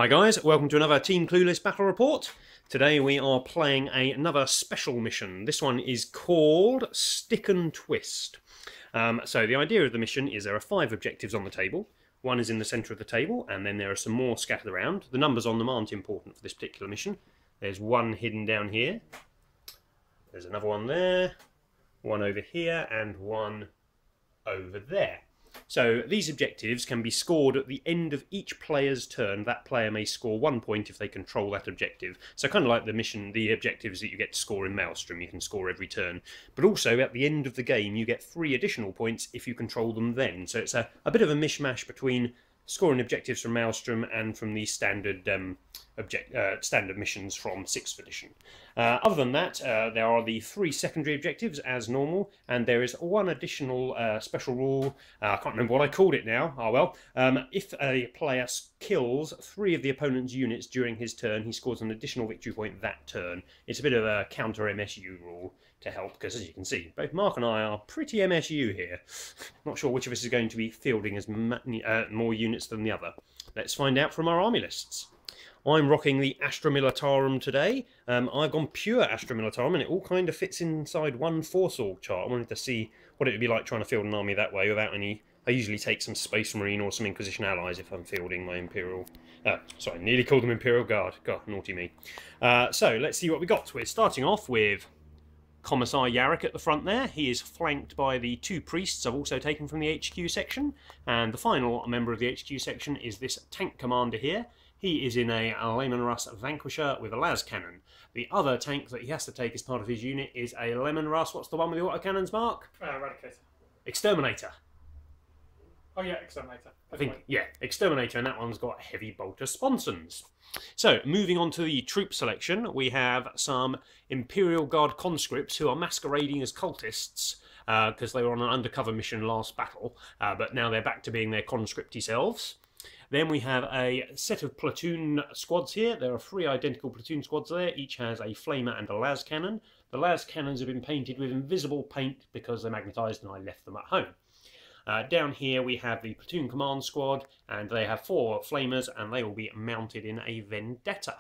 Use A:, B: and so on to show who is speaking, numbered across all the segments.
A: Hi guys, welcome to another Team Clueless Battle Report. Today we are playing another special mission. This one is called Stick and Twist. So the idea of the mission is there are 5 objectives on the table. One is in the centre of the table, and then there are some more scattered around. The numbers on them aren't important for this particular mission. There's one hidden down here. There's another one there, one over here, and one over there. So these objectives can be scored at the end of each player's turn. That player may score 1 point if they control that objective. So kind of like the objectives that you get to score in Maelstrom, you can score every turn. But also at the end of the game you get 3 additional points if you control them then. So it's a bit of a mishmash between scoring objectives from Maelstrom and from the standard standard missions from 6th edition. Other than that, there are the 3 secondary objectives as normal, and there is one additional special rule. I can't remember what I called it now. Oh well. If a player kills 3 of the opponent's units during his turn, he scores an additional victory point that turn. It's a bit of a counter MSU rule to help, because as you can see, both Mark and I are pretty MSU here. Not sure which of us is going to be fielding as more units than the other. Let's find out from our army lists. I'm rocking the Astra Militarum today. I've gone pure Astra Militarum, and it all kind of fits inside one force org chart. I wanted to see what it would be like trying to field an army that way without any... I usually take some Space Marine or some Inquisition allies if I'm fielding my Imperial... sorry, nearly called them Imperial Guard. God, naughty me. So, let's see what we got. We're starting off with Commissar Yarrick at the front there. He is flanked by the 2 priests I've also taken from the HQ section. And the final member of the HQ section is this tank commander here. He is in a Lehman Russ Vanquisher with a las cannon. The other tank that he has to take as part of his unit is a Lehman Russ. What's the one with the autocannons, Mark?
B: Eradicator.
A: Exterminator.
B: Oh yeah, Exterminator.
A: I think, yeah, Exterminator, and that one's got heavy bolter sponsons. So, moving on to the troop selection, we have some Imperial Guard conscripts who are masquerading as cultists, because they were on an undercover mission last battle, but now they're back to being their conscripty selves. Then we have a set of platoon squads here. There are 3 identical platoon squads there. Each has a flamer and a las cannon. The las cannons have been painted with invisible paint because they're magnetised and I left them at home. Down here we have the platoon command squad, and they have 4 flamers, and they will be mounted in a vendetta.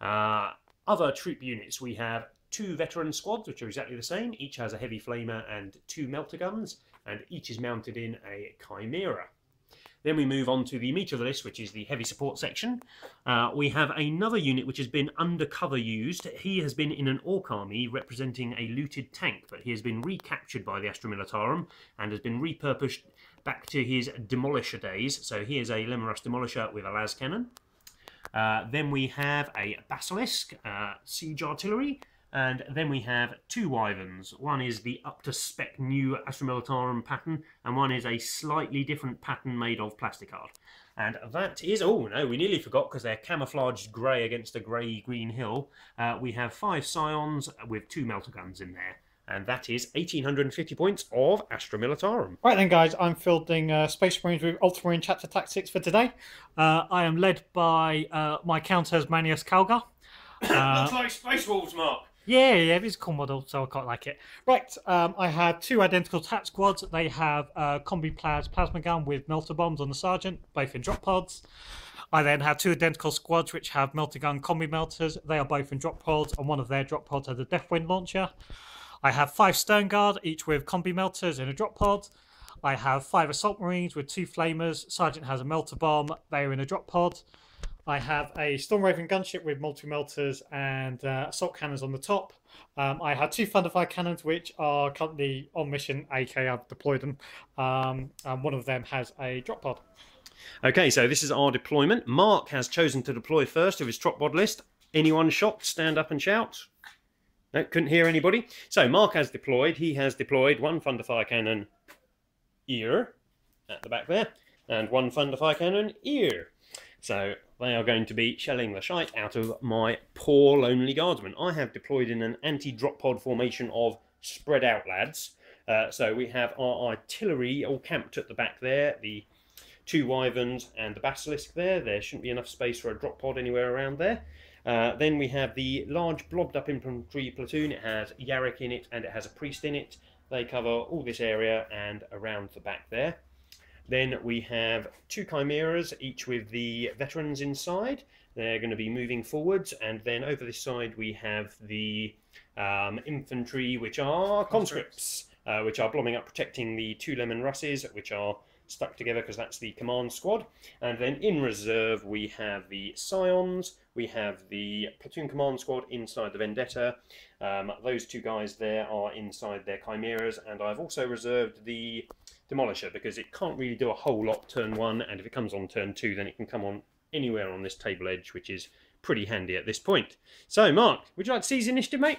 A: Other troop units, we have 2 veteran squads, which are exactly the same. Each has a heavy flamer and 2 melter guns, and each is mounted in a chimera. Then we move on to the meat of the list, which is the heavy support section. We have another unit which has been undercover used. He has been in an orc army representing a looted tank, but he has been recaptured by the Astra Militarum and has been repurposed back to his demolisher days. So he is a Lehman Russ demolisher with a las cannon. Then we have a basilisk, siege artillery. And then we have 2 wyverns. One is the up-to-spec new Astra Militarum pattern, and one is a slightly different pattern made of plasticard. And that is... oh no, we nearly forgot because they're camouflaged grey against a grey-green hill. We have 5 scions with 2 melter guns in there. And that is 1,850 points of Astra Militarum.
B: Right then, guys, I'm fielding Space Marines with Ultramarine Chapter Tactics for today. I am led by my counters Manius Calgar.
A: Looks like Space Wolves, Mark.
B: Yeah, it's a cool model, so I quite like it. Right, I had 2 identical TAT squads. They have a Combi Plasma Gun with Melter Bombs on the Sergeant, both in drop pods. I then have 2 identical squads which have Melter Gun Combi Melters. They are both in drop pods, and one of their drop pods has a Deathwind launcher. I have 5 Stern Guard, each with Combi Melters in a drop pod. I have 5 Assault Marines with 2 Flamers. Sergeant has a Melter Bomb. They are in a drop pod. I have a Storm Raven gunship with multi-melters and assault cannons on the top. I have 2 Thunderfire cannons which are currently on mission, aka I've deployed them. And one of them has a drop pod.
A: Okay, so this is our deployment. Mark has chosen to deploy first of his drop pod list. Anyone shocked? Stand up and shout. No, couldn't hear anybody. So Mark has deployed. He has deployed 1 Thunderfire cannon here at the back there, and 1 Thunderfire cannon here. So they are going to be shelling the shite out of my poor lonely guardsmen. I have deployed in an anti-drop pod formation of spread out lads. So we have our artillery all camped at the back there, the 2 wyverns and the basilisk there. There shouldn't be enough space for a drop pod anywhere around there. Then we have the large blobbed up infantry platoon. It has Yarrick in it and it has a priest in it. They cover all this area and around the back there. Then we have 2 chimeras, each with the veterans inside. They're going to be moving forwards, and then over this side we have the infantry, which are conscripts, which are blobbing up, protecting the 2 lemon russes, which are stuck together because that's the command squad. And then in reserve we have the scions, we have the platoon command squad inside the Vendetta. Those 2 guys there are inside their chimeras, and I've also reserved the demolisher because it can't really do a whole lot turn 1, and if it comes on turn 2 then it can come on anywhere on this table edge, which is pretty handy at this point. So Mark, would you like to seize initiative, mate?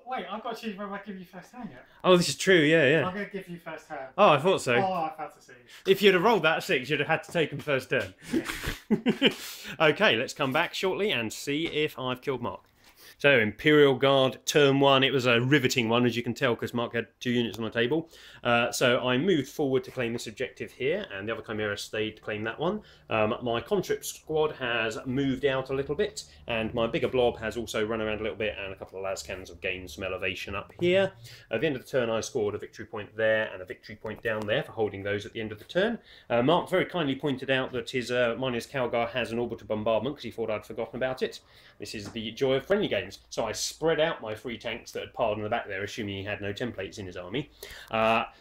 B: Wait, I've got to choose whether I give you first hand yet.
A: Oh, this is true, yeah.
B: I'm going to give you first hand.
A: Oh, I thought so.
B: Oh, I've had to see.
A: If you'd have rolled that 6, you'd have had to take him first turn.
B: Yeah.
A: Okay, let's come back shortly and see if I've killed Mark. So, Imperial Guard, turn 1. It was a riveting one, as you can tell, because Mark had 2 units on the table. So I moved forward to claim this objective here, and the other Chimera stayed to claim that one. My conscript squad has moved out a little bit, and my bigger blob has also run around a little bit, and a couple of lascans have gained some elevation up here. At the end of the turn, I scored a victory point there and a victory point down there for holding those at the end of the turn. Mark very kindly pointed out that his Minus Calgar has an orbital bombardment, because he thought I'd forgotten about it. This is the joy of friendly games. So I spread out my 3 tanks that had piled in the back there, assuming he had no templates in his army.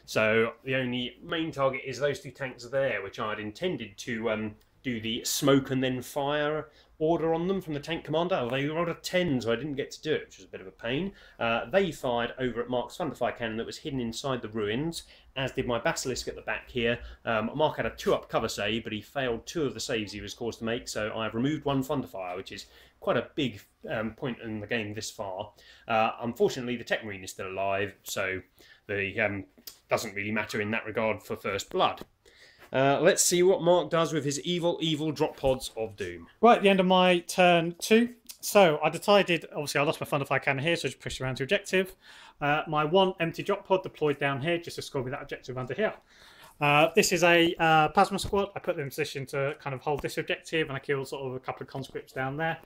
A: So the only main target is those 2 tanks there, which I had intended to do the smoke and then fire order on them from the tank commander. They rolled a 10, so I didn't get to do it, which was a bit of a pain. They fired over at Mark's Thunderfire cannon that was hidden inside the ruins, as did my Basilisk at the back here. Mark had a 2-up cover save, but he failed 2 of the saves he was caused to make, so I've removed 1 Thunderfire, which is quite a big point in the game this far. Unfortunately, the Tech Marine is still alive, so the doesn't really matter in that regard for First Blood. Let's see what Mark does with his evil drop pods of doom.
B: Right, at the end of my turn 2. So I decided, obviously I lost my Thunderfire cannon here, so I just pushed around to objective. My 1 empty drop pod deployed down here just to score me that objective under here. This is a plasma squad. I put them in position to kind of hold this objective, and I killed sort of a couple of conscripts down there.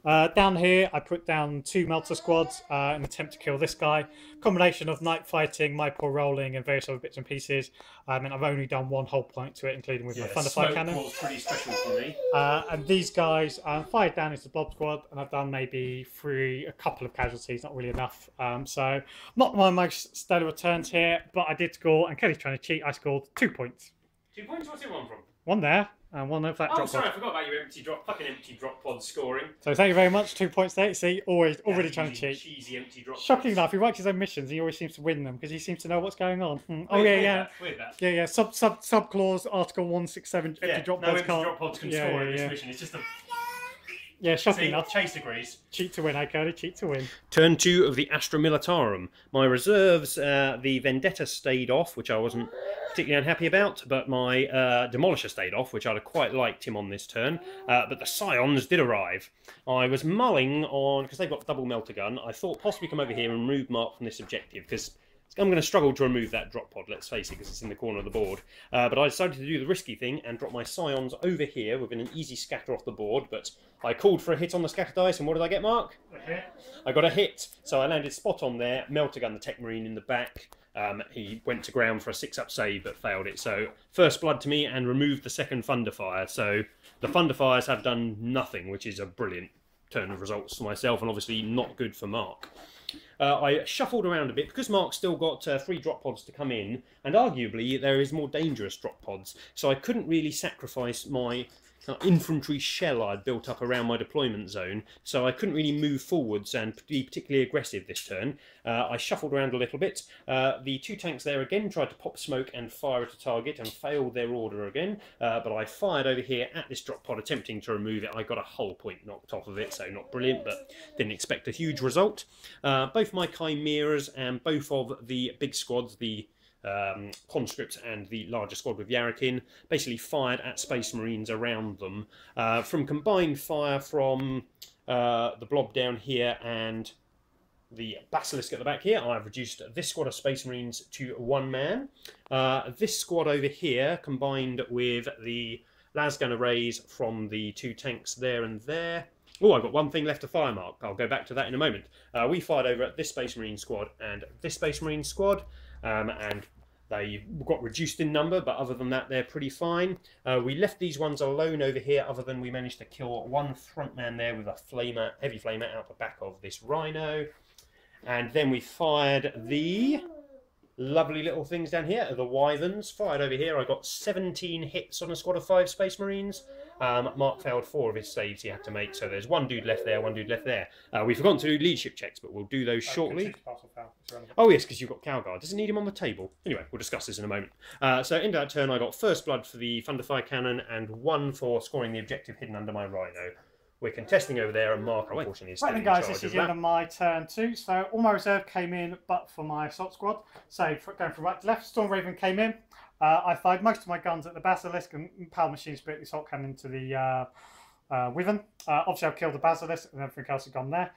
B: Down here, I put down 2 melter squads in an attempt to kill this guy. Combination of night fighting, my poor rolling, and various other bits and pieces. And I've only done 1 whole point to it, including with my Thunderfire cannon.
A: Was pretty special for me.
B: And these guys fired down into the blob squad, and I've done maybe a couple of casualties, not really enough. So not my most stellar returns here, but I did score. And Kelly's trying to cheat. I scored 2 points.
A: 2 points. What's it 1 from?
B: 1 there. And 1 of that drop
A: sorry,
B: pod.
A: I forgot about your fucking empty drop pod scoring.
B: So thank you very much. 2 points there. See, already trying to cheat.
A: Cheesy empty drop
B: Shocking
A: pods.
B: enough, he writes his own missions. He always seems to win them because he seems to know what's going on. Oh
A: Weird that.
B: yeah. Sub clause Article 167. Empty drop
A: no
B: pods
A: empty
B: can't.
A: drop pods can score in this mission. It's just a...
B: Yeah, shocking
A: See,
B: enough.
A: Chase agrees.
B: Cheat to win, okay? Cheat to win.
A: Turn 2 of the Astra Militarum. My reserves, the Vendetta stayed off, which I wasn't particularly unhappy about, but my Demolisher stayed off, which I'd have quite liked him on this turn. But the Scions did arrive. I was mulling on, because they've got double melter gun, I thought possibly come over here and remove Mark from this objective, because I'm going to struggle to remove that drop pod, let's face it, because it's in the corner of the board. But I decided to do the risky thing and drop my Scions over here within an easy scatter off the board, but I called for a hit on the scatter dice, and what did I get, Mark?
B: A hit.
A: I got a hit, so I landed spot on there, melter gun the Tech Marine in the back. He went to ground for a 6-up save, but failed it. So, first blood to me, and removed the second Thunderfire. So, the Thunderfires have done nothing, which is a brilliant turn of results for myself, and obviously not good for Mark. I shuffled around a bit because Mark's still got 3 drop pods to come in, and arguably there is more dangerous drop pods, so I couldn't really sacrifice my infantry shell I'd built up around my deployment zone, so I couldn't really move forwards and be particularly aggressive this turn. I shuffled around a little bit. The 2 tanks there again tried to pop smoke and fire at a target and failed their order again, but I fired over here at this drop pod attempting to remove it. I got a whole point knocked off of it, so not brilliant, but didn't expect a huge result. Both my Chimeras and both of the big squads, the conscripts and the larger squad with Yarakin, basically fired at Space Marines around them. From combined fire from the blob down here and the Basilisk at the back here, I've reduced this squad of Space Marines to 1 man. This squad over here, combined with the lasgun arrays from the 2 tanks there and there. Oh, I've got 1 thing left to fire, Mark. I'll go back to that in a moment. We fired over at this Space Marine squad and this Space Marine squad, and They got reduced in number, but other than that, they're pretty fine. We left these ones alone over here, other than we managed to kill one front man there with a flamer, heavy flamer out the back of this rhino. And then we fired the lovely little things down here, the wyverns. Fired over here, I got 17 hits on a squad of 5 Space Marines. Mark failed 4 of his saves he had to make, so there's one dude left there, one dude left there. We forgot to do leadership checks, but we'll do those shortly. Oh yes, because you've got Calgar. Does it need him on the table? Anyway, we'll discuss this in a moment. So into that turn, I got first blood for the Thunderfire Cannon and 1 for scoring the objective hidden under my Rhino. We're contesting over there, and Mark, unfortunately, is
B: right then, guys, this is the end of my turn too. So all my reserve came in, but for my assault squad. So going from right to left, Storm Raven came in. I fired most of my guns at the Basilisk and Power Machine Spirit, the assault cannon into the Wyvern. Obviously, I've killed the Basilisk, and everything else has gone there.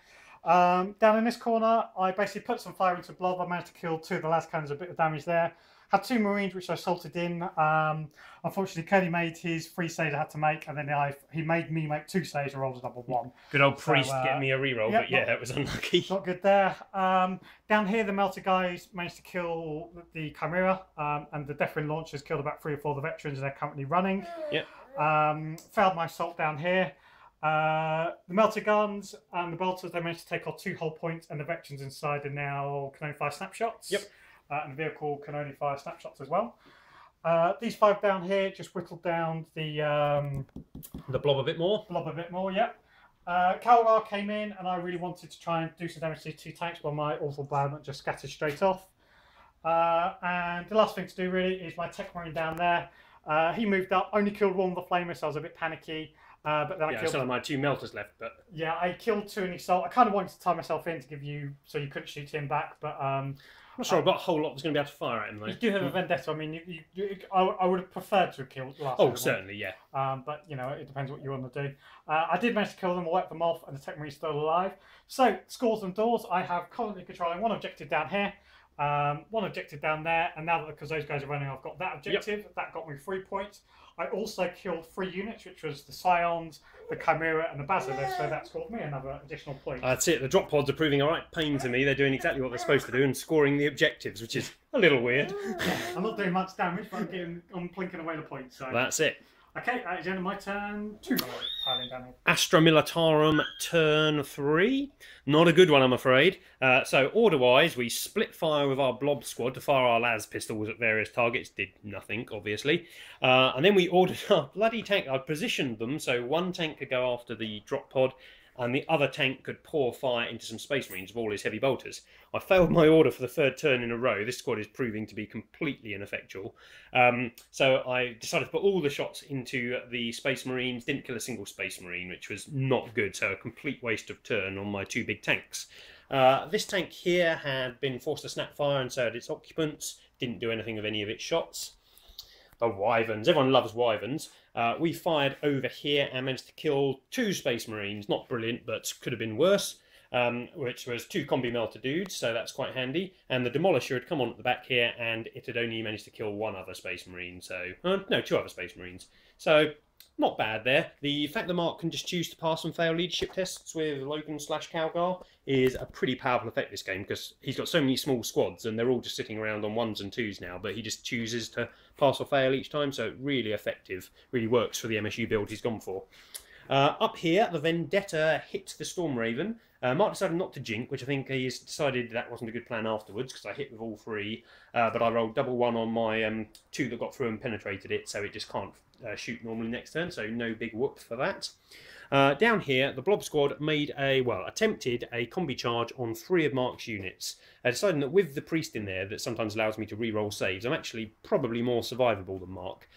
B: Down in this corner, I basically put some fire into Blob. I managed to kill 2 of the last cannons, a bit of damage there. Had 2 Marines, which I salted in. Unfortunately, Kenny made his 3 saves I had to make, and then he made me make 2 saves and rolls a double 1.
A: Good old Priest getting me a reroll, yep, but yeah, that was unlucky.
B: Not good there. Down here, the Melter guys managed to kill the Chimera, and the Death Ring launchers killed about 3 or 4 of the veterans, and they're currently running.
A: Yep.
B: Failed my assault down here. The Melter guns and the Bolters, they managed to take off 2 hull points, and the veterans inside are now can only fire snapshots. Yep. And the vehicle can only fire snapshots as well. These 5 down here just whittled down the
A: blob a bit more.
B: Yeah. Calgar came in, and I really wanted to try and do some damage to these 2 tanks, but my awful bad just scattered straight off. And the last thing to do really is my Tech Marine down there. He moved up, only killed 1 with the flamer, so I was a bit panicky. But then I killed.
A: Still have my 2 melters left, but
B: yeah, I killed 2 in assault. I kind of wanted to tie myself in to give you so you couldn't shoot him back, but
A: I'm not sure I've got a whole lot was going to be able to fire at him though.
B: You do have a vendetta. I mean, I would have preferred to have killed last.
A: Oh, certainly, yeah.
B: But you know, it depends what you want to do. I did manage to kill them, wipe them off, and the Tech Marine's still alive. So scores and doors. I have currently controlling 1 objective down here. 1 objective down there, and now that because those guys are running, I've got that objective. Yep. That got me 3 points. I also killed 3 units, which was the Scions, the Chimera, and the Basilisk, so that scored me another additional point.
A: That's it. The drop pods are proving a right pain to me. They're doing exactly what they're supposed to do and scoring the objectives, which is a little weird.
B: Yeah, I'm not doing much damage, but I'm plinking away the points. So.
A: That's it.
B: Okay, that is the end of my turn 2.
A: Astra Militarum turn 3. Not a good one, I'm afraid. So order-wise, we split fire with our blob squad to fire our las pistols at various targets. Did nothing, obviously. And then we ordered our bloody tank. I positioned them so 1 tank could go after the drop pod, and the other tank could pour fire into some Space Marines with all his heavy bolters. I failed my order for the 3rd turn in a row. This squad is proving to be completely ineffectual. So I decided to put all the shots into the Space Marines, didn't kill a single Space Marine, which was not good, so a complete waste of turn on my 2 big tanks. This tank here had been forced to snap fire, and so had its occupants, didn't do anything with any of its shots. The wyverns, everyone loves wyverns. We fired over here and managed to kill 2 Space Marines. Not brilliant, but could have been worse. Which was 2 combi melter dudes, so that's quite handy. And the demolisher had come on at the back here, and it had only managed to kill 1 other Space Marine. So no, 2 other Space Marines. So not bad there. The fact that Mark can just choose to pass and fail leadership tests with Logan/Calgar is a pretty powerful effect this game, because he's got so many small squads and they're all just sitting around on 1s and 2s now, but he just chooses to pass or fail each time, so really effective. Really works for the MSU build he's gone for. Up here, the Vendetta hit the Storm Raven. Mark decided not to jink, which I think he's decided that wasn't a good plan afterwards, because I hit with all 3, but I rolled double 1 on my 2 that got through and penetrated it, so it just can't shoot normally next turn, so no big whoop for that. Down here, the Blob Squad attempted a combi charge on 3 of Mark's units, deciding that with the Priest in there, that sometimes allows me to re-roll saves, I'm actually probably more survivable than Mark.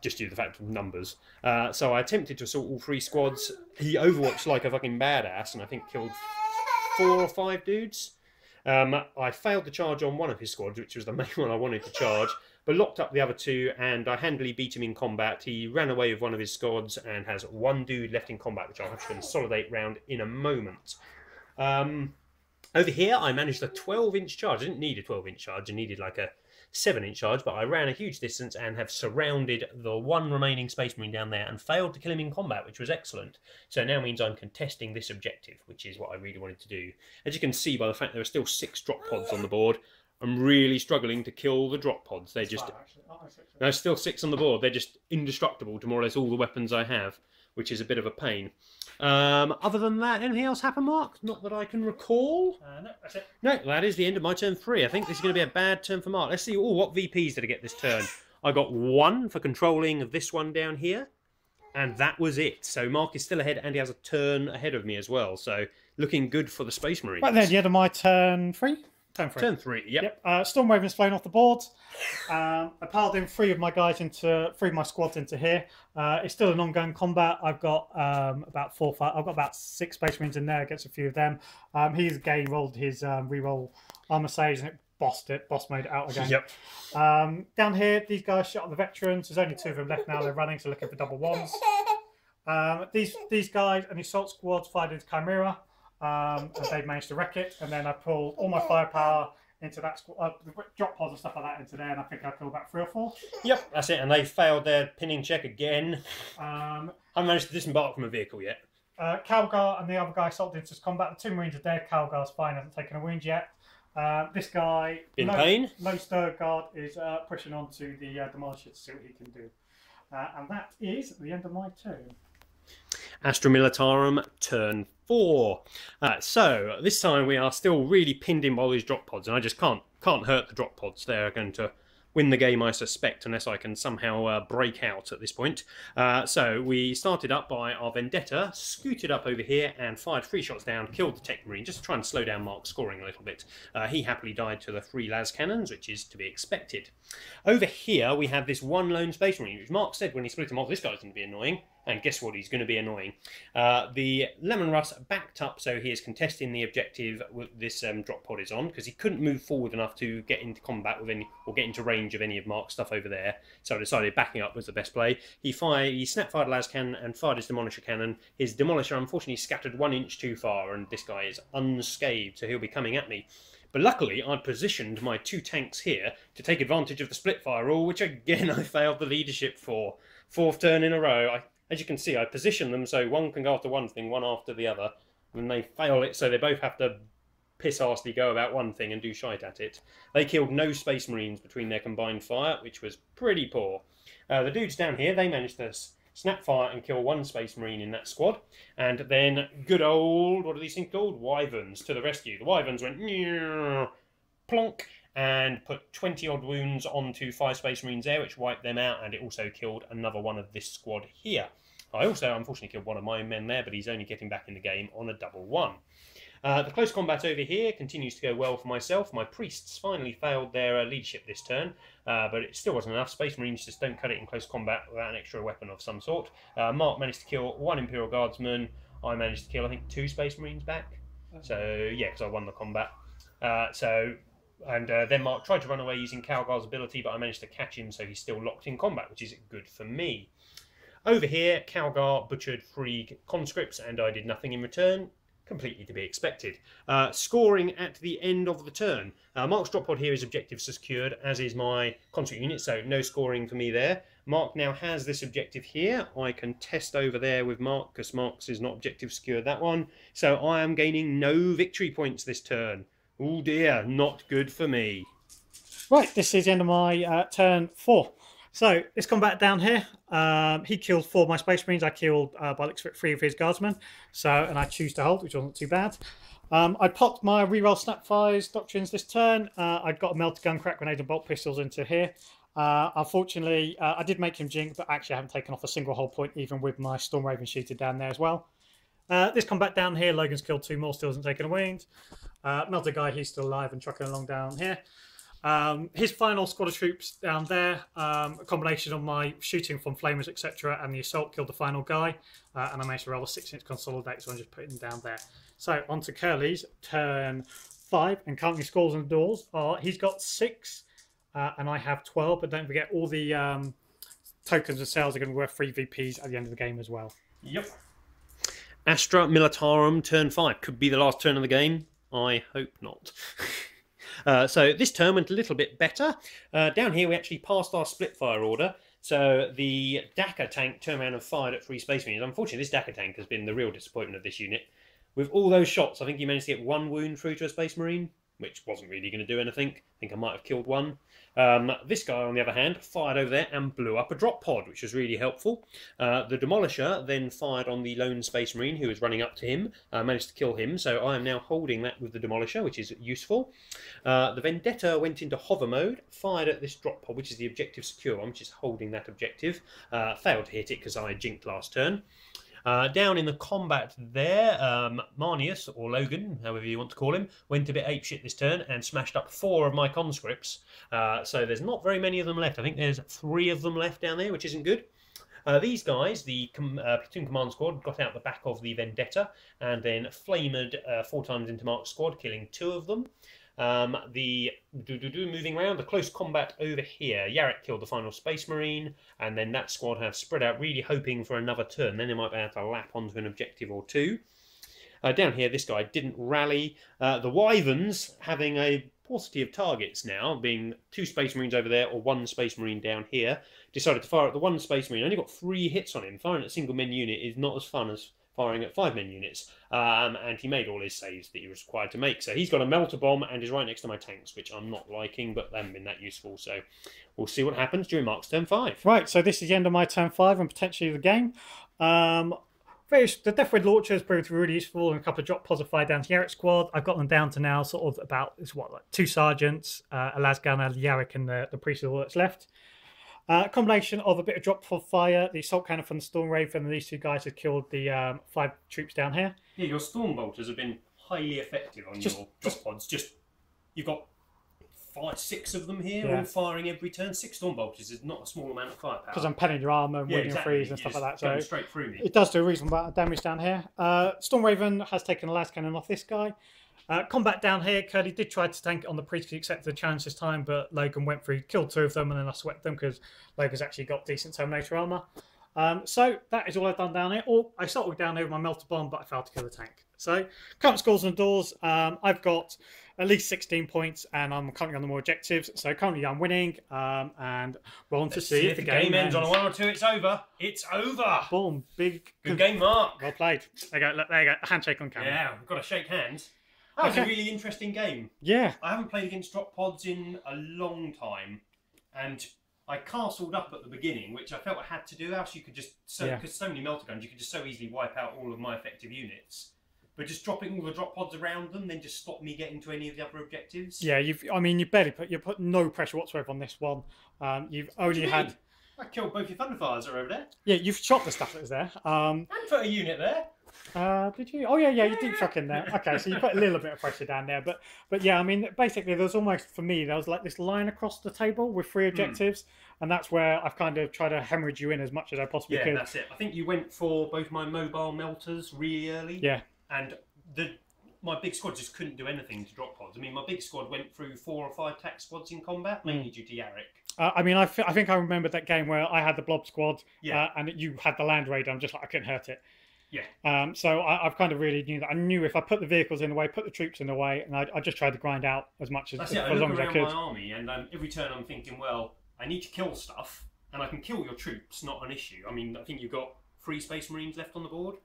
A: Just due to the fact of numbers. So I attempted to assault all 3 squads. He overwatched like a fucking badass, and I think killed 4 or 5 dudes. I failed to charge on 1 of his squads, which was the main one I wanted to charge, but locked up the other 2, and I handily beat him in combat. He ran away with 1 of his squads and has 1 dude left in combat, which I'll have to consolidate round in a moment. Over here, I managed a 12-inch charge. I didn't need a 12-inch charge. I needed like a 7-inch charge, but I ran a huge distance and have surrounded the 1 remaining Space Marine down there and failed to kill him in combat, which was excellent. So it now means I'm contesting this objective, which is what I really wanted to do. As you can see by the fact there are still 6 drop pods on the board, I'm really struggling to kill the drop pods. They're just... There's still 6 on the board. They're just indestructible to more or less all the weapons I have, which is a bit of a pain. Other than that, anything else happen, Mark? Not that I can recall.
B: No, that's it.
A: No, that is the end of my turn 3. I think this is going to be a bad turn for Mark. Let's see. Oh, what VPs did I get this turn? I got 1 for controlling this one down here, and that was it. So Mark is still ahead, and he has a turn ahead of me as well. So looking good for the Space Marines.
B: Right then, the end of my turn 3. Turn 3.
A: Turn 3, yep.
B: Storm Raven's flown off the board. I piled in 3 of my guys into 3 of my squads into here. It's still an ongoing combat. I've got about 4 or 5. I've got about 6 Space Marines in there against a few of them. He's again rolled his reroll armor saves and it bossed it. Boss made it out again.
A: Yep.
B: Down here, these guys shot at the veterans. There's only 2 of them left now. They're running, so looking for double ones. These guys and the assault squads fired into Chimera. And they've managed to wreck it, and then I pulled all my firepower into that drop pods and stuff like that into there, and I think I killed about 3 or 4.
A: Yep, that's it, and they failed their pinning check again. I haven't managed to disembark from a vehicle yet.
B: Calgar and the other guy assaulted into combat. The 2 Marines are dead. Calgar's fine, hasn't taken a wound yet. This guy,
A: in pain.
B: Low Stir Guard is pushing on to the Demolisher to see what he can do. And that is the end of my turn.
A: Astra Militarum, turn 4. So this time we are still really pinned in by these drop pods, and I just can't hurt the drop pods. They're going to win the game, I suspect, unless I can somehow break out at this point. So we started up by our Vendetta, scooted up over here and fired 3 shots down, killed the Tech Marine, just to try and slow down Mark's scoring a little bit. He happily died to the 3 las cannons, which is to be expected. Over here we have this 1 lone Space Marine, which Mark said when he split him off, this guy's going to be annoying. And guess what? He's going to be annoying. The Lemon Russ backed up, so he is contesting the objective this drop pod is on, because he couldn't move forward enough to get into combat with any, or get into range of any of Mark's stuff over there. So I decided backing up was the best play. He snap fired a las cannon and fired his Demolisher cannon. His Demolisher unfortunately scattered 1 inch too far, and this guy is unscathed, so he'll be coming at me. But luckily, I'd positioned my 2 tanks here to take advantage of the split fire rule, which again I failed the leadership for. 4th turn in a row. As you can see, I position them so one can go after one thing, one after the other, and they fail it, so they both have to piss-arsely go about one thing and do shite at it. They killed no Space Marines between their combined fire, which was pretty poor. The dudes down here, they managed to snap fire and kill 1 Space Marine in that squad, and then good old, what are these things called? Wyverns to the rescue. The Wyverns went plonk, and put 20 odd wounds onto 5 Space Marines there, which wiped them out, and it also killed another one of this squad here. I also unfortunately killed one of my men there, but he's only getting back in the game on a double 1. The close combat over here continues to go well for myself. My priests finally failed their leadership this turn, but it still wasn't enough. Space Marines just don't cut it in close combat without an extra weapon of some sort. Mark managed to kill 1 Imperial Guardsman. I managed to kill, I think, 2 Space Marines back. So, yeah, because I won the combat. Then Mark tried to run away using Calgar's ability, but I managed to catch him, so he's still locked in combat, which is good for me. Over here, Calgar butchered 3 conscripts, and I did nothing in return. Completely to be expected. Scoring at the end of the turn. Mark's drop pod here is objective secured, as is my conscript unit, so no scoring for me there. Mark now has this objective here. I can test over there with Mark, because Mark's is not objective secured, that one. So I am gaining no victory points this turn. Oh dear, not good for me.
B: Right, this is the end of my turn 4. So, this combat down here, he killed 4 of my Space Marines. I killed, by the looks of it, 3 of his Guardsmen. So, and I choose to hold, which wasn't too bad. I popped my reroll Snapfires Doctrines this turn. I'd got a melted gun, crack grenade and bolt pistols into here. Unfortunately, I did make him jink, but actually I haven't taken off a single hull point, even with my Storm Raven shooter down there as well. This combat down here, Logan's killed 2 more, still hasn't taken a wound. Melted guy, he's still alive and trucking along down here. His final squad of troops down there, a combination of my shooting from flamers, etc., and the assault killed the final guy, and I managed to roll a 6-inch consolidate, so I'm just putting him down there. So, on to Curly's turn 5, and currently scores on the doors are, he's got 6, and I have 12, but don't forget all the tokens and cells are going to be worth 3 VPs at the end of the game as well.
A: Yep. Astra Militarum, turn 5. Could be the last turn of the game. I hope not. So this turn went a little bit better. Down here we actually passed our split fire order. So the Dakar tank turned around and fired at 3 Space Marines. Unfortunately, this Dakar tank has been the real disappointment of this unit. With all those shots, I think he managed to get 1 wound through to a Space Marine, which wasn't really going to do anything. I think I might have killed one. This guy, on the other hand, fired over there and blew up a drop pod, which was really helpful. The Demolisher then fired on the lone Space Marine who was running up to him, managed to kill him, so I am now holding that with the Demolisher, which is useful. The Vendetta went into hover mode, fired at this drop pod, which is the objective secure one, which is holding that objective. Failed to hit it because I jinked last turn. Down in the combat there, Marnius, or Logan, however you want to call him, went a bit apeshit this turn and smashed up 4 of my conscripts. So there's not very many of them left. I think there's 3 of them left down there, which isn't good. These guys, the platoon command squad, got out the back of the Vendetta and then flamed 4 times into Mark's squad, killing 2 of them. Moving around, the close combat over here. Yarrick killed the final Space Marine, and then that squad have spread out, really hoping for another turn. Then they might be able to lap onto an objective or 2. Down here, this guy didn't rally. The Wyverns having a paucity of targets now, being 2 Space Marines over there or 1 Space Marine down here, decided to fire at the 1 Space Marine. Only got 3 hits on him. Firing at a single men unit is not as fun as firing at 5 men units, and he made all his saves that he was required to make. So he's got a melter bomb and is right next to my tanks, which I'm not liking, but they haven't been that useful. So we'll see what happens during Mark's turn 5.
B: Right, so this is the end of my turn 5 and potentially the game. The Death Red Launcher has proved really useful, and a couple of drop pods have fired down to Yarrick's squad. I've got them down to now sort of about, like 2 sergeants, a lasgunner, Yarrick, and the priest is all that's left. Combination of a bit of drop pod fire, the assault cannon from the Storm Raven, and these 2 guys have killed the 5 troops down here.
A: Yeah, your Storm Bolters have been highly effective on your drop pods. You've got 5, 6 of them here, all firing every turn. 6 Storm Bolters is not a small amount of firepower.
B: Because I'm penning your armour and winning freeze and stuff like that. So
A: straight through me.
B: It does do a reasonable amount of damage down here. Storm Raven has taken a last cannon off this guy. Combat down here, Curly did try to tank it on the priest, he accepted the challenge this time, but Logan went through, killed 2 of them, and then I swept them because Logan's actually got decent Terminator armour. So that is all I've done down here. I started down here with my melter bomb, but I failed to kill the tank. So current scores on the doors, I've got at least 16 points, and I'm currently on the more objectives. So currently I'm winning, and we're on to see if the game ends
A: on a 1 or 2. It's over. It's over.
B: Boom, big
A: good game, Mark.
B: Well played. There you go. There you go. A handshake on camera.
A: Yeah, we've got to shake hands. That was a really interesting game.
B: Yeah.
A: I haven't played against drop pods in a long time, and I castled up at the beginning, which I felt I had to do, else you could just, because so many melter guns, you could just so easily wipe out all of my effective units. But just dropping all the drop pods around them then just stopped me getting to any of the other objectives.
B: Yeah, you put no pressure whatsoever on this one. You've only had...
A: I killed both your Thunderfires that are over there.
B: Yeah, you've shot the stuff that was there.
A: And put a unit there.
B: Did you? Oh yeah, you deep shock in there. Okay, so you put a little bit of pressure down there, but yeah, I mean, basically, there's almost, for me, there was like this line across the table with 3 objectives, and that's where I've kind of tried to hemorrhage you in as much as I possibly could.
A: Yeah, that's it. I think you went for both my mobile melters really early.
B: Yeah.
A: And my big squad just couldn't do anything to drop pods. I mean, my big squad went through 4 or 5 tac squads in combat, mainly due to Yarrick.
B: I mean, I think I remember that game where I had the blob squad, and you had the land raider. I'm just like, I couldn't hurt it.
A: Yeah.
B: So I've kind of really knew that. I knew if I put the vehicles in the way, put the troops in the way, and I just tried to grind out as much as
A: for
B: as long as I could.
A: I look around my army, and every turn I'm thinking, well, I need to kill stuff, and I can kill your troops, not an issue. I mean, I think you've got 3 Space Marines left on the board.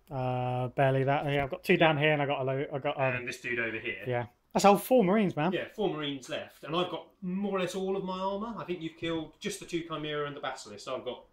B: Barely that. Yeah, I've got 2 down here, and
A: and this dude over here.
B: Yeah. That's all 4 Marines, man.
A: Yeah, 4 Marines left, and I've got more or less all of my armour. I think you've killed just the 2 Chimera and the Basilisk. So I've got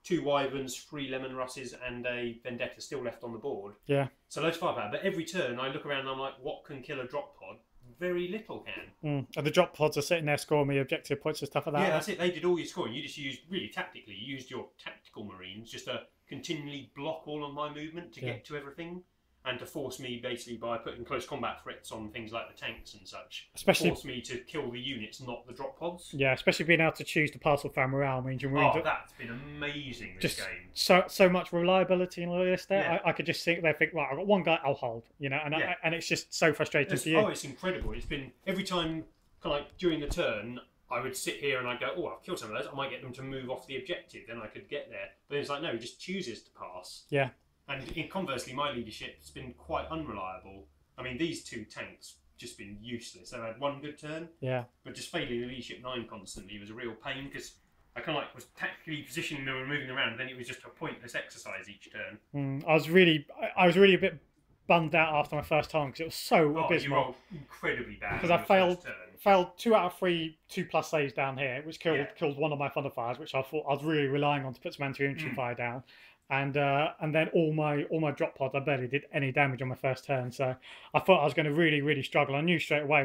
A: 2 Wyverns, 3 Lemon Russes, and a Vendetta still left on the board.
B: Yeah.
A: So loads of firepower. But every turn I look around and I'm like, what can kill a drop pod? Very little can.
B: And the drop pods are sitting there scoring me objective points and stuff like that.
A: Yeah, that's it. They did all your scoring. You just used, really tactically, you used your tactical Marines just to continually block all of my movement to get to everything. And to force me, basically, by putting close combat threats on things like the tanks and such, force me to kill the units, not the drop pods.
B: Yeah, especially being able to choose the parcel fan morale means you're really
A: that's been amazing this game.
B: So much reliability and all this there. Yeah. I could just sit there and think, right, I've got one guy, I'll hold, and it's just so frustrating for you.
A: Oh, it's incredible. It's been every time, kind of like during the turn, I would sit here and I'd go, oh, I've killed some of those. I might get them to move off the objective, then I could get there. But it's like, no, he just chooses to pass.
B: Yeah.
A: And conversely, my leadership's been quite unreliable. I mean, these 2 tanks just been useless. They've had 1 good turn, but just failing the leadership 9 constantly was a real pain because I kind of like was tactically positioning them and moving around, and then it was just a pointless exercise each turn.
B: I was really a bit bummed out after my first time because it was so
A: Oh, you
B: abysmal.
A: rolled incredibly bad.
B: Because
A: on
B: I
A: your
B: failed
A: first turn.
B: failed 2 out of 3 2+ saves down here, which
A: Yeah.
B: killed one of my thunder fires, which I thought I was really relying on to put some anti-infantry fire down. And then all my drop pods, I barely did any damage on my first turn. So I thought I was going to really struggle. I knew straight away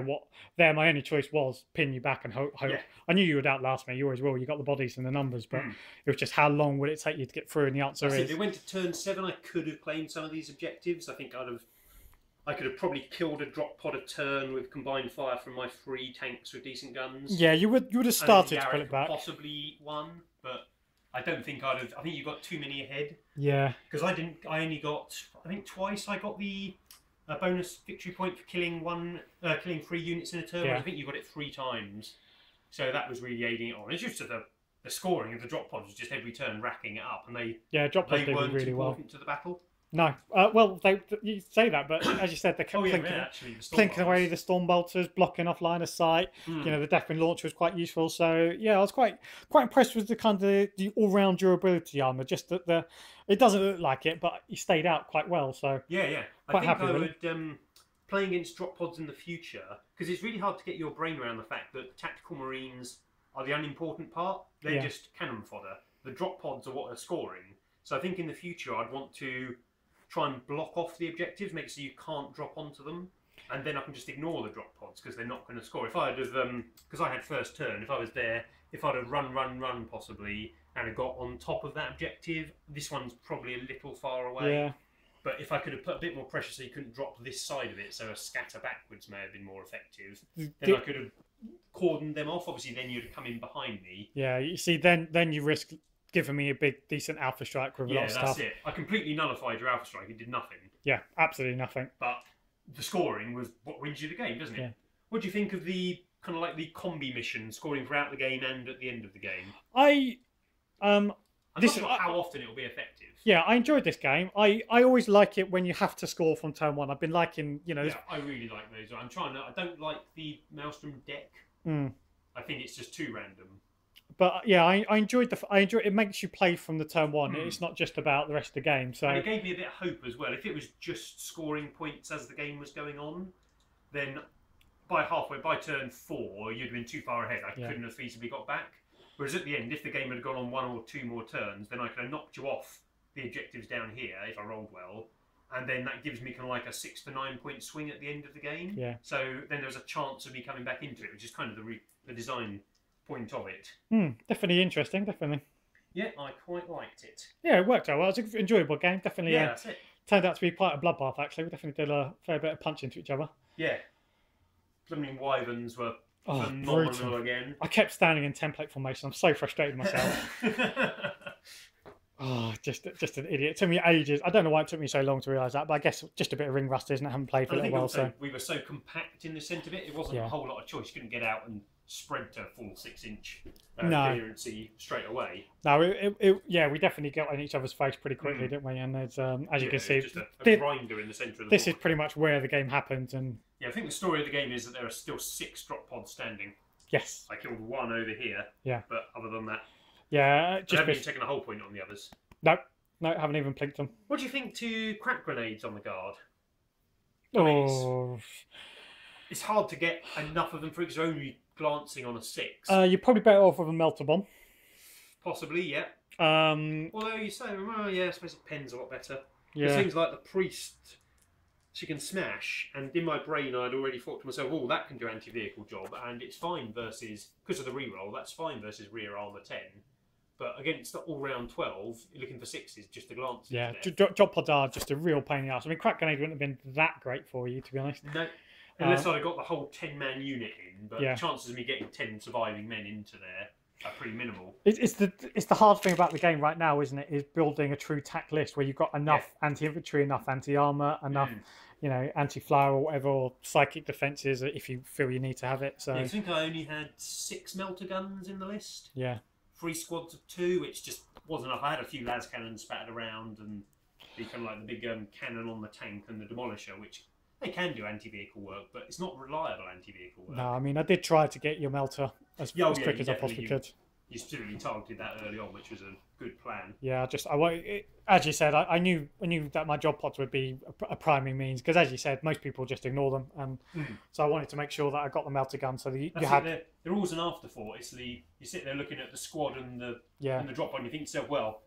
B: my only choice was pin you back and hope.
A: Yeah.
B: I knew you would outlast me. You always will. You got the bodies and the numbers, but it was just how long would it take you to get through? And the answer is,
A: if it went to turn 7, I could have claimed some of these objectives. I think I could have probably killed a drop pod a turn with combined fire from my 3 tanks with decent guns.
B: yeah, you would have started to pull it back.
A: Possibly won, but I don't think I'd have. I think you got too many ahead.
B: Yeah,
A: Because I only got. I think twice I got the bonus victory point for killing 3 units in a turn.
B: Yeah.
A: I think you got it 3 times, so that was really aiding it on. It's just that the scoring of the drop pods was just every turn racking it up, and
B: drop pods
A: they
B: did
A: weren't
B: really well.
A: important to the battle.
B: No, well, you say that, but as you said, they kept plinking away the storm bolters, blocking off line of sight. You know, the Deathwind launcher was quite useful. So yeah, I was quite impressed with the kind of the all-round durability armor. Just that it doesn't look like it, but he stayed out quite well. So
A: yeah,
B: quite
A: I think
B: happy
A: I
B: with
A: would playing against drop pods in the future, because it's really hard to get your brain around the fact that tactical marines are the unimportant part. They're just cannon fodder. The drop pods are what are scoring. So I think in the future I'd want to try and block off the objectives, make it so you can't drop onto them, and then I can just ignore the drop pods because they're not going to score. If I had because I had first turn, if I was there, if I'd have run possibly, and had got on top of that objective, this one's probably a little far away.
B: yeah,
A: But if I could have put a bit more pressure so you couldn't drop this side of it, so a scatter backwards may have been more effective, then I could have cordoned them off. Obviously, then you'd have come in behind me.
B: yeah. You see, then you risk giving me a big decent alpha strike with a lot of
A: Yeah,
B: stuff.
A: that's it. I completely nullified your alpha strike. It did nothing.
B: Yeah, absolutely nothing.
A: But the scoring was what wins you the game, doesn't it?
B: Yeah.
A: What do you think of the kind of like the combi mission, scoring throughout the game and at the end of the game?
B: I'm
A: not sure how often it will be effective.
B: Yeah, I enjoyed this game. I always like it when you have to score from turn 1. I've been liking,
A: Yeah, I really like those. I don't like the Maelstrom deck. I think it's just too random.
B: But yeah, I enjoyed it. Makes you play from the turn 1. It's not just about the rest of the game. So
A: and it gave me a bit of hope as well. If it was just scoring points as the game was going on, then by turn 4, you'd have been too far ahead. I couldn't have feasibly got back. Whereas at the end, if the game had gone on 1 or 2 more turns, then I could have knocked you off the objectives down here if I rolled well, and then that gives me kind of like a 6 to 9 point swing at the end of the game.
B: Yeah.
A: So then there's a chance of me coming back into it, which is kind of the design point of it.
B: Definitely interesting. Definitely.
A: Yeah, I quite liked it.
B: Yeah, it worked out well. It was an enjoyable game. Definitely.
A: Yeah, that's it.
B: Turned out to be quite a bloodbath. Actually, we definitely did a fair bit of punch into each other.
A: Yeah. Blooming wyverns were phenomenal
B: brutal.
A: again.
B: I kept standing in template formation. I'm so frustrated with myself. Just an idiot. It took me ages. I don't know why it took me so long to realise that, but I guess just a bit of ring rust, isn't it? I haven't played for a little while, so
A: we were so compact in the centre of it. It wasn't a whole lot of choice. You couldn't get out and spread to full 6-inch clearancy straight away.
B: No, we definitely got in each other's face pretty quickly, didn't we? And there's, as you can see,
A: just a grinder in the centre of the
B: this
A: board.
B: is pretty much where the game happens. And
A: yeah, I think the story of the game is that there are still 6 drop pods standing.
B: Yes,
A: I killed 1 over here.
B: Yeah,
A: but other than that,
B: I haven't
A: even taken a whole point on the others.
B: No, haven't even plinked them.
A: What do you think to crack grenades on the guard? It's hard to get enough of them for it because you're only glancing on a 6.
B: You're probably better off with a melter bomb.
A: Possibly, yeah. Although you say, I suppose it pens a lot better.
B: Yeah.
A: It seems like the priest, she can smash, and in my brain I'd already thought to myself, oh, that can do anti-vehicle job, and it's fine versus, because of the reroll, that's fine versus rear armour 10. But against the all-round 12, you're looking for 6s, just a glance.
B: Yeah, drop pods are just a real pain in the ass. I mean, crack grenade wouldn't have been that great for you, to be honest.
A: No, unless I'd have got the whole 10-man unit in, but the chances of me getting 10 surviving men into there are pretty minimal.
B: It's the hard thing about the game right now, isn't it? Is building a true tack list where you've got enough anti-infantry, enough anti-armour, enough anti-flower or whatever, or psychic defences if you feel you need to have it. So
A: I think I only had 6 melter guns in the list.
B: Yeah.
A: 3 squads of 2, which just wasn't enough. I had a few las cannons spattered around, and the kind of like the big cannon on the tank and the demolisher, which they can do anti-vehicle work, but it's not reliable anti-vehicle work.
B: No, I mean I did try to get your melter as quick as I possibly could.
A: You specifically targeted that early on, which was a good plan.
B: Yeah, as you said, I knew that my job pods would be a primary means because, as you said, most people just ignore them, and so I wanted to make sure that I got the melter gun. So you had
A: they're always an afterthought. It's you sit there looking at the squad and the drop pod, and you think to yourself, well,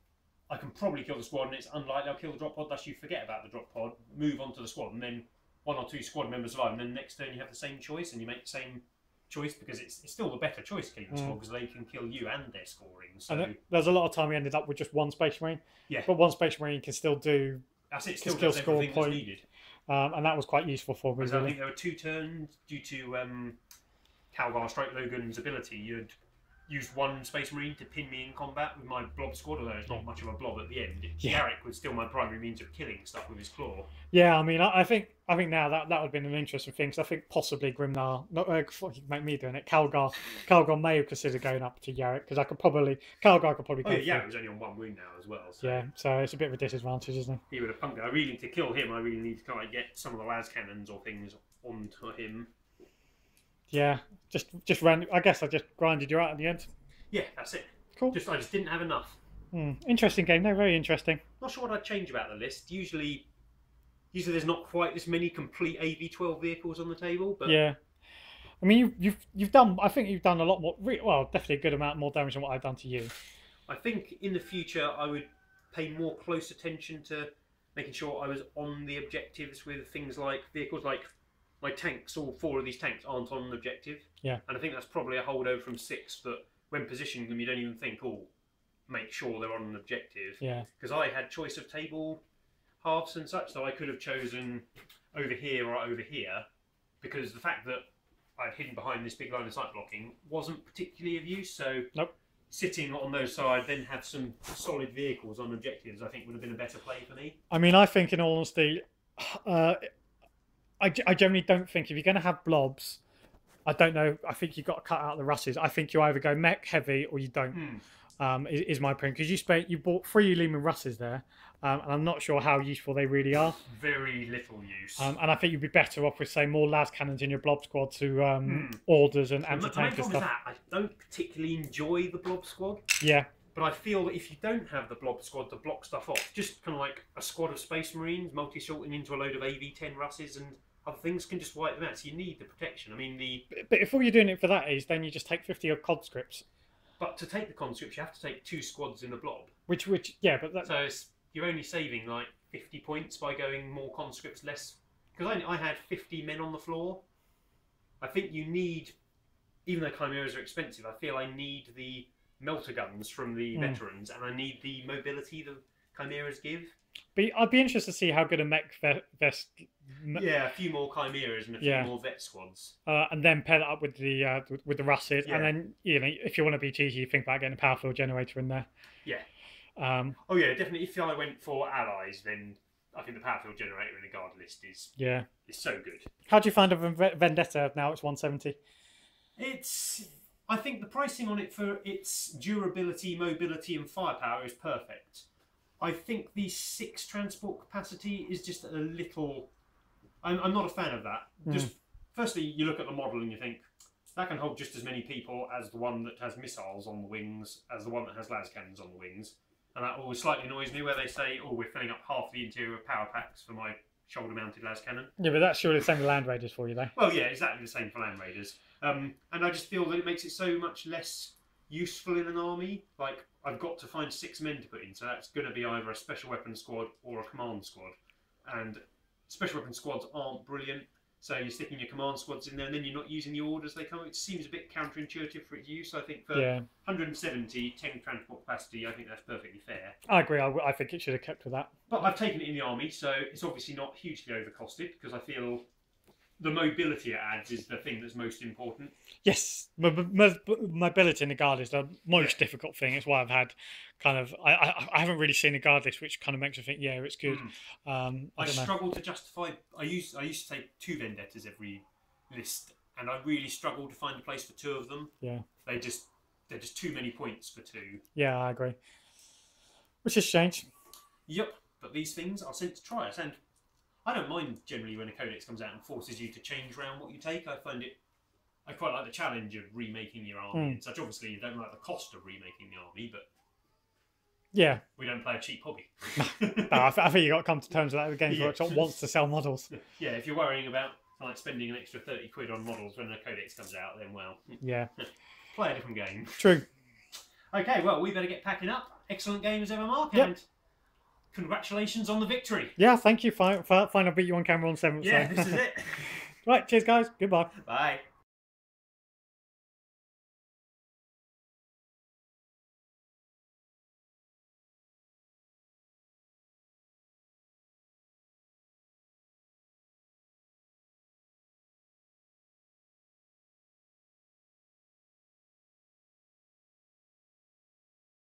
A: I can probably kill the squad, and it's unlikely I'll kill the drop pod. Thus, you forget about the drop pod, move on to the squad, and then 1 or 2 squad members survive, and then the next turn you have the same choice, and you make the same choice because it's still the better choice killing the squad because they can kill you and they're scoring. So
B: and there's a lot of time we ended up with just 1 Space Marine.
A: Yeah,
B: but 1 Space Marine can still do.
A: That's it. Still score point needed.
B: And that was quite useful for me.
A: I think there were 2 turns due to Calgar Strike Logan's ability. You'd used 1 Space Marine to pin me in combat with my blob squad, although it's not much of a blob at the end. Yarrick was still my primary means of killing stuff with his claw.
B: Yeah, I mean, I think now that would have been an interesting thing. Because I think possibly Grimnar, make me doing it. Calgar may have considered going up to Yarrick because Calgar could probably.
A: Yarrick was only on 1 wound now as well. So.
B: Yeah, so it's a bit of a disadvantage, isn't it?
A: He would have punked it. I really need to kill him. I really need to kind of get some of the las cannons or things onto him.
B: Yeah, just ran. I guess I just grinded you out at the end.
A: Yeah, that's it.
B: Cool.
A: I just didn't have enough.
B: Interesting game. No, very interesting.
A: Not sure what I'd change about the list. Usually there's not quite this many complete AV-12 vehicles on the table. But
B: yeah, I mean you've done. I think you've done a lot more. Well, definitely a good amount more damage than what I've done to you.
A: I think in the future I would pay more close attention to making sure I was on the objectives with things like vehicles like my tanks. All 4 of these tanks aren't on an objective.
B: Yeah,
A: and I think that's probably a holdover from 6 that. When positioning them, you don't even think, make sure they're on an objective.
B: Yeah.
A: Because I had choice of table halves and such, so I could have chosen over here or over here, because the fact that I'd hidden behind this big line of sight blocking wasn't particularly of use. So sitting on those sides, then have some solid vehicles on objectives, I think would have been a better play for me.
B: I mean, I think in all honesty, I generally don't think if you're going to have blobs. I don't know. I think you've got to cut out the Russes. I think you either go mech heavy or you don't. Is my opinion because you bought 3 Lehman Russes there, and I'm not sure how useful they really are.
A: Very little use.
B: And I think you'd be better off with say more las cannons in your blob squad to orders and anti-tank and stuff.
A: I don't particularly enjoy the blob squad.
B: Yeah.
A: But I feel that if you don't have the blob squad to block stuff off, just kind of like a squad of Space Marines multi-sorting into a load of AV-10 Russes and other things can just wipe them out. So you need the protection. I mean,
B: But if all you're doing it for that is, then you just take 50 of conscripts.
A: But to take the conscripts, you have to take 2 squads in the blob.
B: Yeah, but that...
A: So you're only saving like 50 points by going more conscripts, less. Because I had 50 men on the floor. I think you need, even though chimeras are expensive, I feel I need the melter guns from the veterans, and I need the mobility the chimeras give.
B: But I'd be interested to see how good a mech vest.
A: Yeah, a few more chimeras and a few more vet squads,
B: and then pair that up with the Russes, and then if you want to be cheeky, you think about getting a power field generator in there.
A: Yeah. Oh yeah, definitely. If I went for allies, then I think the power field generator in the guard list is so good.
B: How do you find a Vendetta now? It's 170.
A: I think the pricing on it for its durability, mobility, and firepower is perfect. I think the 6 transport capacity is just a little. I'm not a fan of that. Just firstly, you look at the model and you think that can hold just as many people as the one that has missiles on the wings, as the one that has las cannons on the wings, and that always slightly annoys me. Where they say, "Oh, we're filling up half the interior of power packs for my shoulder-mounted las cannon." Yeah,
B: but that's surely the same with Land Raiders for you, though.
A: Well, yeah, exactly the same for Land Raiders. And I just feel that it makes it so much less useful in an army. Like, I've got to find 6 men to put in, so that's going to be either a special weapons squad or a command squad. And special weapons squads aren't brilliant, so you're sticking your command squads in there, and then you're not using the orders they come. It seems a bit counterintuitive for its use. I think for 170, 10 transport capacity, I think that's perfectly fair.
B: I agree. I think it should have kept with that.
A: But I've taken it in the army, so it's obviously not hugely overcosted, because I feel the mobility it adds is the thing that's most important.
B: Yes, mobility in the guard is the most difficult thing. It's why I've had kind of I haven't really seen a guard list, which kind of makes me think, yeah, it's good.
A: I struggle to justify. I used to take 2 vendettas every list, and I really struggled to find a place for 2 of them.
B: Yeah,
A: they're just too many points for 2.
B: Yeah, I agree. Which has changed.
A: Yep, but these things are sent to try us, and I don't mind generally when a codex comes out and forces you to change around what you take. I I quite like the challenge of remaking your army and such. Obviously, you don't like the cost of remaking the army, but
B: yeah,
A: we don't play a cheap hobby.
B: no, I think you got to come to terms with that. The Games Workshop wants to sell models.
A: Yeah, if you're worrying about like spending an extra 30 quid on models when the codex comes out, then well,
B: yeah,
A: play a different game.
B: True.
A: Okay, well, we better get packing up. Excellent game as ever, Mark,
B: Yep.
A: and congratulations on the victory.
B: Yeah, thank you. Fine, I beat you on camera on 7th.
A: Yeah,
B: so.
A: this is it.
B: Right, cheers, guys. Goodbye.
A: Bye.